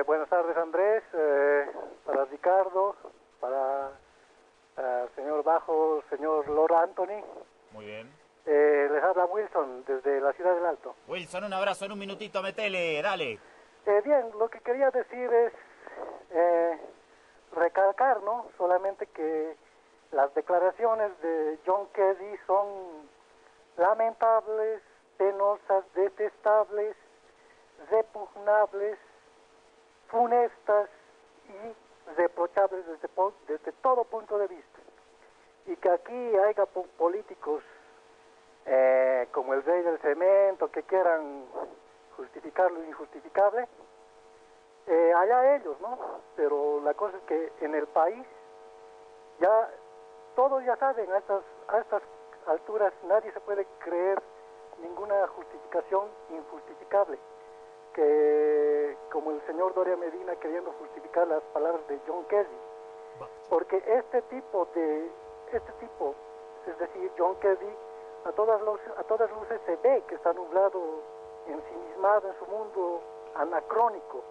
Buenas tardes, Andrés, para Ricardo, para el señor Bajo, señor Lord Anthony. Muy bien. Les habla Wilson desde la Ciudad del Alto. Wilson, un abrazo en un minutito, metele, dale. Bien, lo que quería decir es recalcar, ¿no? Solamente que las declaraciones de John Kerry son lamentables, penosas, detestables, repugnables, funestas y reprochables desde todo punto de vista. Y que aquí haya políticos como el rey del cemento que quieran justificar lo injustificable, allá ellos, ¿no? Pero la cosa es que en el país ya todos ya saben, a estas alturas nadie se puede creer ninguna justificación injustificable, que como el señor Doria Medina queriendo justificar las palabras de John Kerry, porque este tipo, es decir, John Kerry, a todas luces se ve que está nublado, ensimismado en su mundo anacrónico.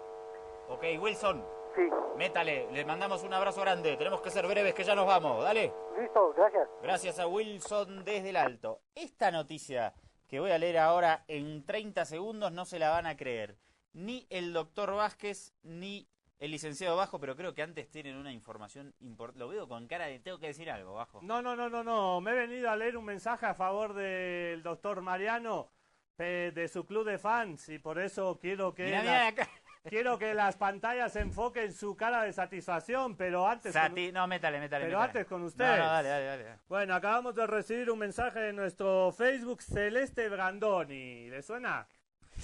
Ok, Wilson, Sí, métale, le mandamos un abrazo grande. Tenemos que ser breves, que ya nos vamos, dale. listo, gracias. Gracias a Wilson desde el Alto. Esta noticia que voy a leer ahora en 30 segundos no se la van a creer. Ni el doctor Vázquez, ni el licenciado Bajo, pero creo que antes tienen una información importante. Lo veo con cara de tengo que decir algo, Bajo. No. Me he venido a leer un mensaje a favor del doctor Mariano, de su club de fans, y por eso quiero que... Mirá, acá. quiero que las pantallas enfoquen su cara de satisfacción, pero antes... No, métale. Antes con ustedes. No, dale. Bueno, acabamos de recibir un mensaje de nuestro Facebook, Celeste Brandoni. ¿Le suena?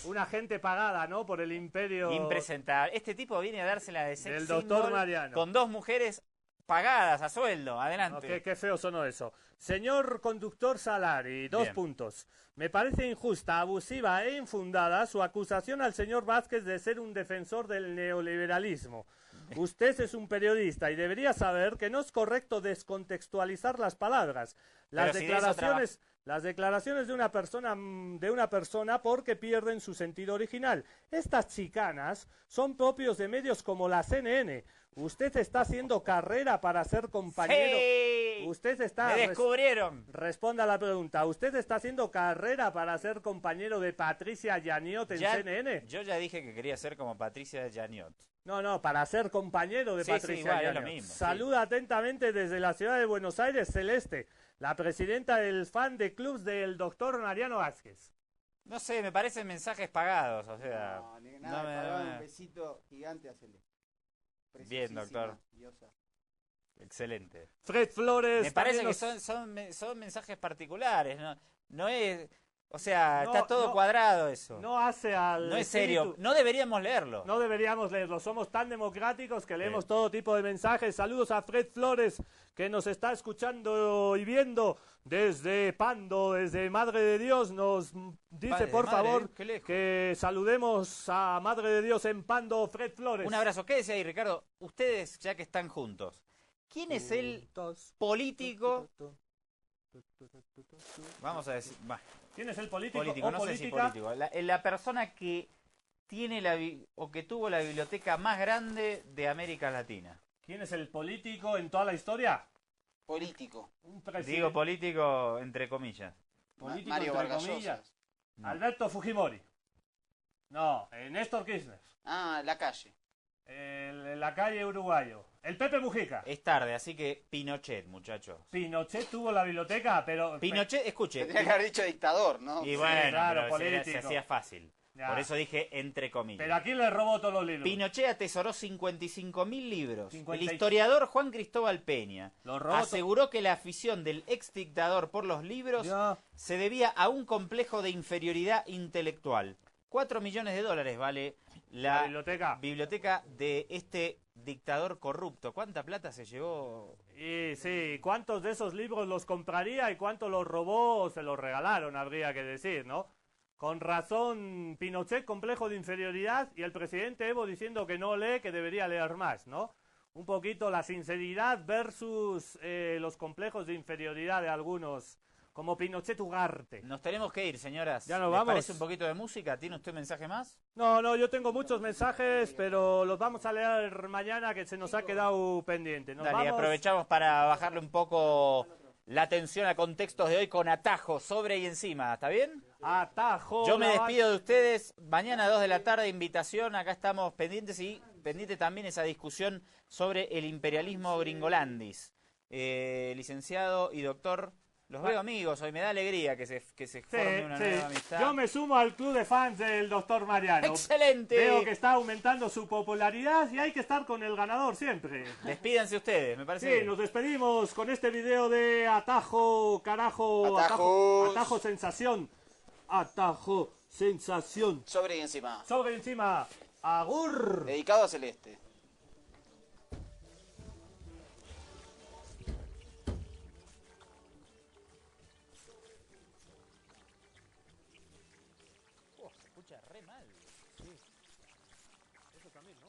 Una gente pagada, ¿no? Por el imperio... Impresentable. Este tipo viene a dársela de sex del doctor symbol Mariano. con 2 mujeres pagadas a sueldo. Adelante. No, qué feo sonó eso. Señor conductor Salari, 2 puntos. Me parece injusta, abusiva e infundada su acusación al señor Vázquez de ser un defensor del neoliberalismo. Usted es un periodista y debería saber que no es correcto descontextualizar las palabras. Las declaraciones de una persona porque pierden su sentido original. Estas chicanas son propios de medios como la CNN. Usted está haciendo carrera para ser compañero. ¡Sí! Me descubrieron. Responda a la pregunta. ¿Usted está haciendo carrera para ser compañero de Patricia Yaniot en CNN? Yo ya dije que quería ser como Patricia Yaniot. No, para ser compañero de Patricia igual, Yaniot. es lo mismo. Saluda atentamente desde la ciudad de Buenos Aires, Celeste, la presidenta del fan de clubs del doctor Mariano Vázquez. No sé, me parecen mensajes pagados, o sea... Un besito gigante a Celeste. Bien, doctor. Excelente. Fred Flores. Me parece que son mensajes particulares, no es... O sea, está todo cuadrado eso. No hace al... No es serio. No deberíamos leerlo. No deberíamos leerlo. Somos tan democráticos que leemos todo tipo de mensajes. Saludos a Fred Flores, que nos está escuchando y viendo desde Pando, desde Madre de Dios. Nos dice, por favor, que saludemos a Madre de Dios en Pando, Fred Flores. Un abrazo. Quédese ahí, Ricardo. Ustedes, ya que están juntos, ¿quién es el político? Vamos a decir... ¿Quién es el político? No sé si político. La persona que tiene o que tuvo la biblioteca más grande de América Latina. ¿Quién es el político en toda la historia? Político. Digo político entre comillas. Político Mario entre Vargas comillas. Llosa. No. Alberto Fujimori. No, Néstor Kirchner. La calle. La calle uruguayo. El Pepe Mujica. Es tarde, así que Pinochet, muchachos. Pinochet tuvo la biblioteca, pero... Pinochet, escuche. Tendría que haber dicho dictador, ¿no? Y bueno, sí, claro, pero político. se hacía fácil. Ya. Por eso dije entre comillas. Pero aquí le robó todos los libros. Pinochet atesoró 55.000 libros. 50... El historiador Juan Cristóbal Peña robó aseguró que la afición del ex dictador por los libros se debía a un complejo de inferioridad intelectual. 4 millones de dólares vale la biblioteca de este dictador corrupto. ¿Cuánta plata se llevó? Y sí, ¿cuántos de esos libros los compraría y cuántos los robó o se los regalaron, habría que decir, ¿no? Con razón, Pinochet, complejo de inferioridad, y el presidente Evo diciendo que no lee, que debería leer más, ¿no? Un poquito la sinceridad versus los complejos de inferioridad de algunos, como Pinochet Ugarte. Nos tenemos que ir, señoras. Ya nos ¿Les vamos? parece un poquito de música? ¿Tiene usted un mensaje más? No, yo tengo muchos mensajes, pero los vamos a leer mañana, que se nos ha quedado pendiente. Dale, aprovechamos para bajarle un poco la atención a contextos de hoy con Atajo, sobre y encima. ¿Está bien? Atajo. Yo me despido de ustedes. Mañana a 2 de la tarde, invitación. Acá estamos pendientes y pendiente también esa discusión sobre el imperialismo gringolandis. Licenciado y doctor... Los veo amigos, hoy me da alegría que se forme una nueva amistad. Yo me sumo al club de fans del doctor Mariano. ¡Excelente! Veo que está aumentando su popularidad y hay que estar con el ganador siempre. Despídanse ustedes, me parece. Sí, bien. nos despedimos con este video de Atajo, carajo, Atajo sensación. Atajo sensación. Sobre y encima. Sobre y encima. Agur. Dedicado a Celeste. Se escucha re mal. Sí. Eso también, ¿no?